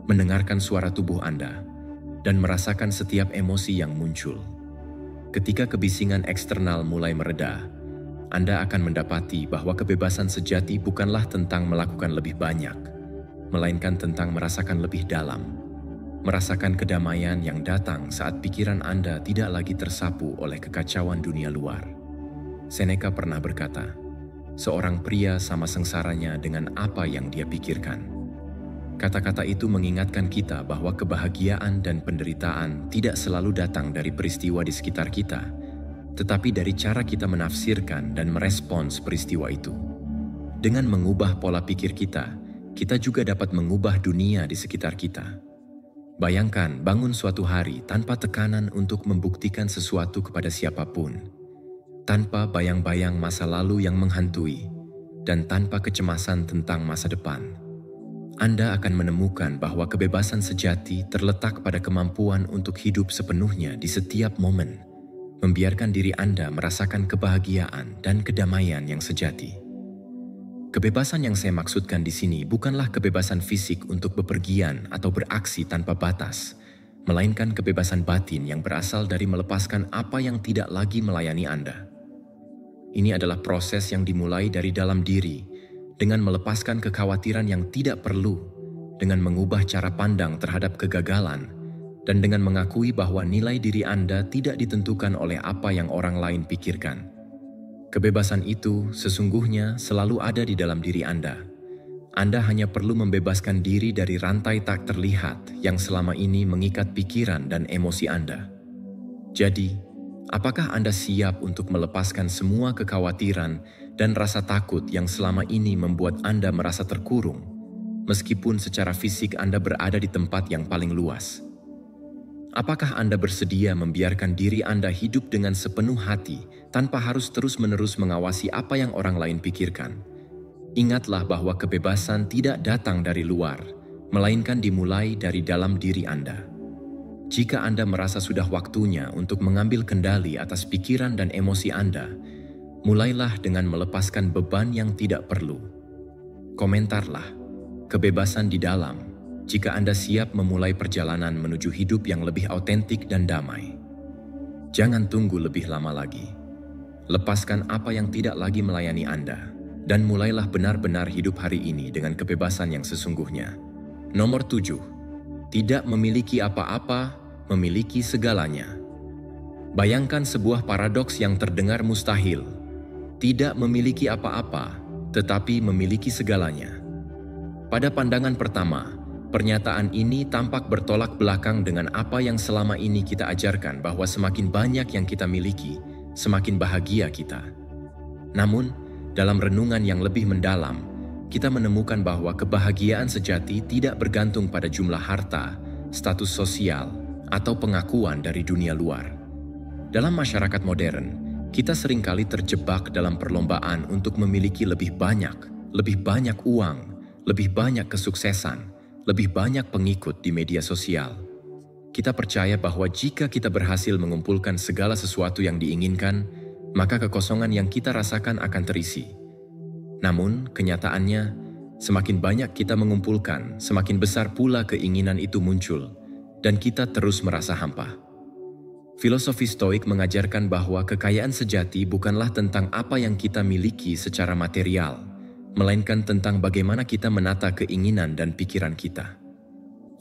mendengarkan suara tubuh Anda, dan merasakan setiap emosi yang muncul. Ketika kebisingan eksternal mulai mereda, Anda akan mendapati bahwa kebebasan sejati bukanlah tentang melakukan lebih banyak, melainkan tentang merasakan lebih dalam, merasakan kedamaian yang datang saat pikiran Anda tidak lagi tersapu oleh kekacauan dunia luar. Seneca pernah berkata, seorang pria sama sengsaranya dengan apa yang dia pikirkan. Kata-kata itu mengingatkan kita bahwa kebahagiaan dan penderitaan tidak selalu datang dari peristiwa di sekitar kita, tetapi dari cara kita menafsirkan dan merespons peristiwa itu. Dengan mengubah pola pikir kita, kita juga dapat mengubah dunia di sekitar kita. Bayangkan bangun suatu hari tanpa tekanan untuk membuktikan sesuatu kepada siapapun, tanpa bayang-bayang masa lalu yang menghantui, dan tanpa kecemasan tentang masa depan. Anda akan menemukan bahwa kebebasan sejati terletak pada kemampuan untuk hidup sepenuhnya di setiap momen, membiarkan diri Anda merasakan kebahagiaan dan kedamaian yang sejati. Kebebasan yang saya maksudkan di sini bukanlah kebebasan fisik untuk bepergian atau beraksi tanpa batas, melainkan kebebasan batin yang berasal dari melepaskan apa yang tidak lagi melayani Anda. Ini adalah proses yang dimulai dari dalam diri, dengan melepaskan kekhawatiran yang tidak perlu, dengan mengubah cara pandang terhadap kegagalan, dan dengan mengakui bahwa nilai diri Anda tidak ditentukan oleh apa yang orang lain pikirkan. Kebebasan itu sesungguhnya selalu ada di dalam diri Anda. Anda hanya perlu membebaskan diri dari rantai tak terlihat yang selama ini mengikat pikiran dan emosi Anda. Jadi, apakah Anda siap untuk melepaskan semua kekhawatiran dan rasa takut yang selama ini membuat Anda merasa terkurung, meskipun secara fisik Anda berada di tempat yang paling luas? Apakah Anda bersedia membiarkan diri Anda hidup dengan sepenuh hati tanpa harus terus-menerus mengawasi apa yang orang lain pikirkan? Ingatlah bahwa kebebasan tidak datang dari luar, melainkan dimulai dari dalam diri Anda. Jika Anda merasa sudah waktunya untuk mengambil kendali atas pikiran dan emosi Anda, mulailah dengan melepaskan beban yang tidak perlu. Komentarlah, kebebasan di dalam, jika Anda siap memulai perjalanan menuju hidup yang lebih autentik dan damai. Jangan tunggu lebih lama lagi. Lepaskan apa yang tidak lagi melayani Anda, dan mulailah benar-benar hidup hari ini dengan kebebasan yang sesungguhnya. Nomor 7. Tidak memiliki apa-apa, memiliki segalanya. Bayangkan sebuah paradoks yang terdengar mustahil. Tidak memiliki apa-apa, tetapi memiliki segalanya. Pada pandangan pertama, Pernyataan ini tampak bertolak belakang dengan apa yang selama ini kita ajarkan, bahwa semakin banyak yang kita miliki, semakin bahagia kita. Namun, dalam renungan yang lebih mendalam, kita menemukan bahwa kebahagiaan sejati tidak bergantung pada jumlah harta, status sosial, atau pengakuan dari dunia luar. Dalam masyarakat modern, kita seringkali terjebak dalam perlombaan untuk memiliki lebih banyak uang, lebih banyak kesuksesan, lebih banyak pengikut di media sosial. Kita percaya bahwa jika kita berhasil mengumpulkan segala sesuatu yang diinginkan, maka kekosongan yang kita rasakan akan terisi. Namun, kenyataannya, semakin banyak kita mengumpulkan, semakin besar pula keinginan itu muncul, dan kita terus merasa hampa. Filosofi Stoik mengajarkan bahwa kekayaan sejati bukanlah tentang apa yang kita miliki secara material, melainkan tentang bagaimana kita menata keinginan dan pikiran kita.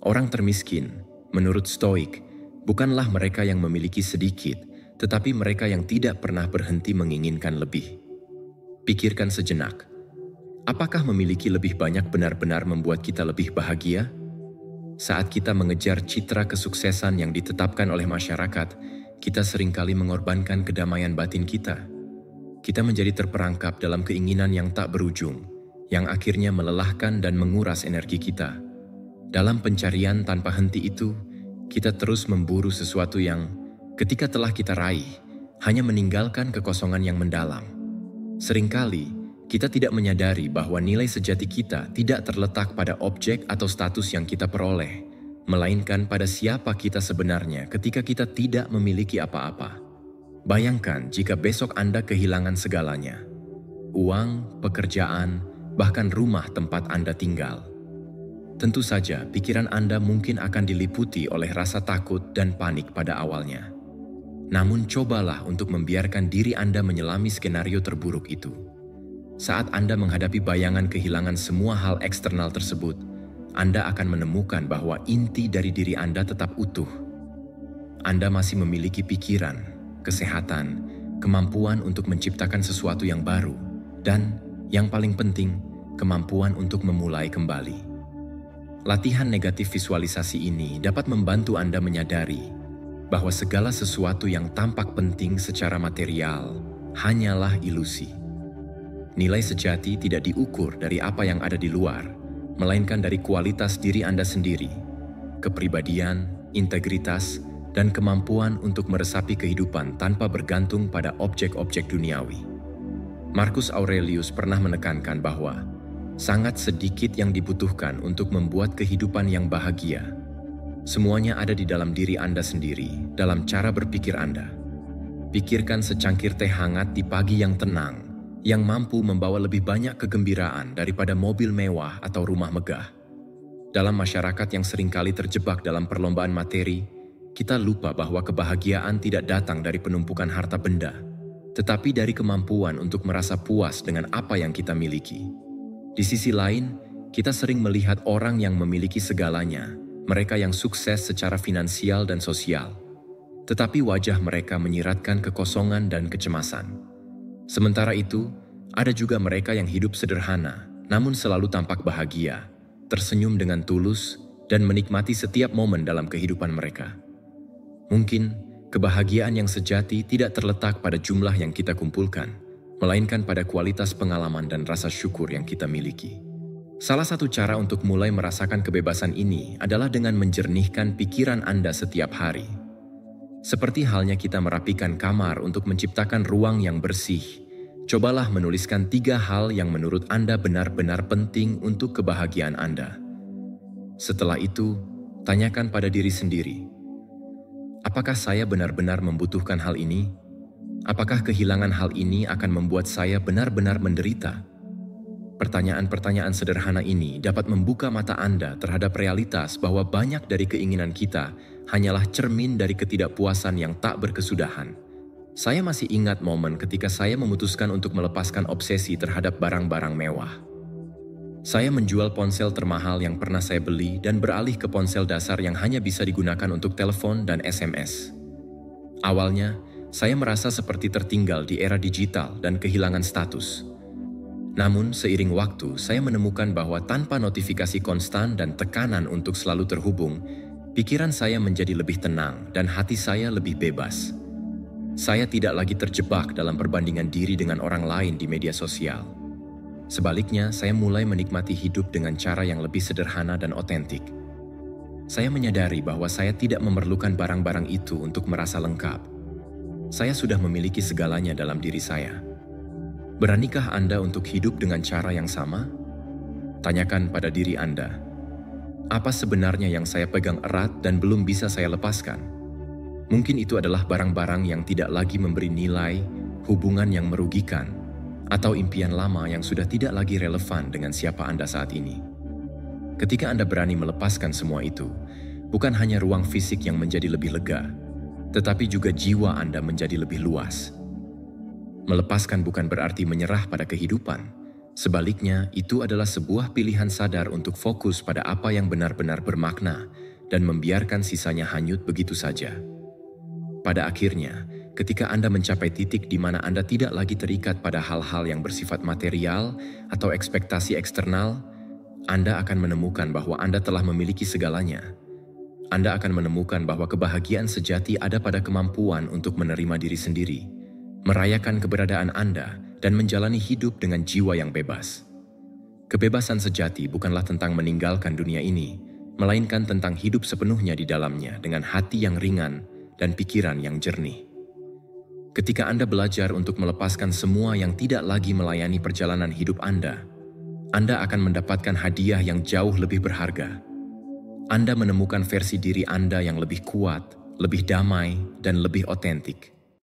Orang termiskin, menurut Stoik, bukanlah mereka yang memiliki sedikit, tetapi mereka yang tidak pernah berhenti menginginkan lebih. Pikirkan sejenak, apakah memiliki lebih banyak benar-benar membuat kita lebih bahagia? Saat kita mengejar citra kesuksesan yang ditetapkan oleh masyarakat, kita seringkali mengorbankan kedamaian batin kita. Kita menjadi terperangkap dalam keinginan yang tak berujung, yang akhirnya melelahkan dan menguras energi kita. Dalam pencarian tanpa henti itu, kita terus memburu sesuatu yang, ketika telah kita raih, hanya meninggalkan kekosongan yang mendalam. Seringkali, kita tidak menyadari bahwa nilai sejati kita tidak terletak pada objek atau status yang kita peroleh, melainkan pada siapa kita sebenarnya ketika kita tidak memiliki apa-apa. Bayangkan jika besok Anda kehilangan segalanya: uang, pekerjaan, bahkan rumah tempat Anda tinggal. Tentu saja pikiran Anda mungkin akan diliputi oleh rasa takut dan panik pada awalnya. Namun cobalah untuk membiarkan diri Anda menyelami skenario terburuk itu. Saat Anda menghadapi bayangan kehilangan semua hal eksternal tersebut, Anda akan menemukan bahwa inti dari diri Anda tetap utuh. Anda masih memiliki pikiran, kesehatan, kemampuan untuk menciptakan sesuatu yang baru, dan yang paling penting, kemampuan untuk memulai kembali. Latihan negatif visualisasi ini dapat membantu Anda menyadari bahwa segala sesuatu yang tampak penting secara material hanyalah ilusi. Nilai sejati tidak diukur dari apa yang ada di luar, melainkan dari kualitas diri Anda sendiri, kepribadian, integritas, dan kemampuan untuk meresapi kehidupan tanpa bergantung pada objek-objek duniawi. Marcus Aurelius pernah menekankan bahwa sangat sedikit yang dibutuhkan untuk membuat kehidupan yang bahagia. Semuanya ada di dalam diri Anda sendiri, dalam cara berpikir Anda. Pikirkan secangkir teh hangat di pagi yang tenang, yang mampu membawa lebih banyak kegembiraan daripada mobil mewah atau rumah megah. Dalam masyarakat yang seringkali terjebak dalam perlombaan materi, kita lupa bahwa kebahagiaan tidak datang dari penumpukan harta benda, tetapi dari kemampuan untuk merasa puas dengan apa yang kita miliki. Di sisi lain, kita sering melihat orang yang memiliki segalanya, mereka yang sukses secara finansial dan sosial, tetapi wajah mereka menyiratkan kekosongan dan kecemasan. Sementara itu, ada juga mereka yang hidup sederhana, namun selalu tampak bahagia, tersenyum dengan tulus, dan menikmati setiap momen dalam kehidupan mereka. Mungkin, kebahagiaan yang sejati tidak terletak pada jumlah yang kita kumpulkan, melainkan pada kualitas pengalaman dan rasa syukur yang kita miliki. Salah satu cara untuk mulai merasakan kebebasan ini adalah dengan menjernihkan pikiran Anda setiap hari. Seperti halnya kita merapikan kamar untuk menciptakan ruang yang bersih, cobalah menuliskan 3 hal yang menurut Anda benar-benar penting untuk kebahagiaan Anda. Setelah itu, tanyakan pada diri sendiri, apakah saya benar-benar membutuhkan hal ini? Apakah kehilangan hal ini akan membuat saya benar-benar menderita? Pertanyaan-pertanyaan sederhana ini dapat membuka mata Anda terhadap realitas bahwa banyak dari keinginan kita hanyalah cermin dari ketidakpuasan yang tak berkesudahan. Saya masih ingat momen ketika saya memutuskan untuk melepaskan obsesi terhadap barang-barang mewah. Saya menjual ponsel termahal yang pernah saya beli dan beralih ke ponsel dasar yang hanya bisa digunakan untuk telepon dan SMS. Awalnya, saya merasa seperti tertinggal di era digital dan kehilangan status. Namun, seiring waktu, saya menemukan bahwa tanpa notifikasi konstan dan tekanan untuk selalu terhubung, pikiran saya menjadi lebih tenang dan hati saya lebih bebas. Saya tidak lagi terjebak dalam perbandingan diri dengan orang lain di media sosial. Sebaliknya, saya mulai menikmati hidup dengan cara yang lebih sederhana dan otentik. Saya menyadari bahwa saya tidak memerlukan barang-barang itu untuk merasa lengkap. Saya sudah memiliki segalanya dalam diri saya. Beranikah Anda untuk hidup dengan cara yang sama? Tanyakan pada diri Anda, apa sebenarnya yang saya pegang erat dan belum bisa saya lepaskan? Mungkin itu adalah barang-barang yang tidak lagi memberi nilai, hubungan yang merugikan, atau impian lama yang sudah tidak lagi relevan dengan siapa Anda saat ini. Ketika Anda berani melepaskan semua itu, bukan hanya ruang fisik yang menjadi lebih lega, tetapi juga jiwa Anda menjadi lebih luas. Melepaskan bukan berarti menyerah pada kehidupan. Sebaliknya, itu adalah sebuah pilihan sadar untuk fokus pada apa yang benar-benar bermakna dan membiarkan sisanya hanyut begitu saja. Pada akhirnya, ketika Anda mencapai titik di mana Anda tidak lagi terikat pada hal-hal yang bersifat material atau ekspektasi eksternal, Anda akan menemukan bahwa Anda telah memiliki segalanya. Anda akan menemukan bahwa kebahagiaan sejati ada pada kemampuan untuk menerima diri sendiri, merayakan keberadaan Anda, dan menjalani hidup dengan jiwa yang bebas. Kebebasan sejati bukanlah tentang meninggalkan dunia ini, melainkan tentang hidup sepenuhnya di dalamnya dengan hati yang ringan dan pikiran yang jernih. Ketika Anda belajar untuk melepaskan semua yang tidak lagi melayani perjalanan hidup Anda akan mendapatkan hadiah yang jauh lebih berharga. Anda menemukan versi diri Anda yang lebih kuat, lebih damai, dan lebih otentik.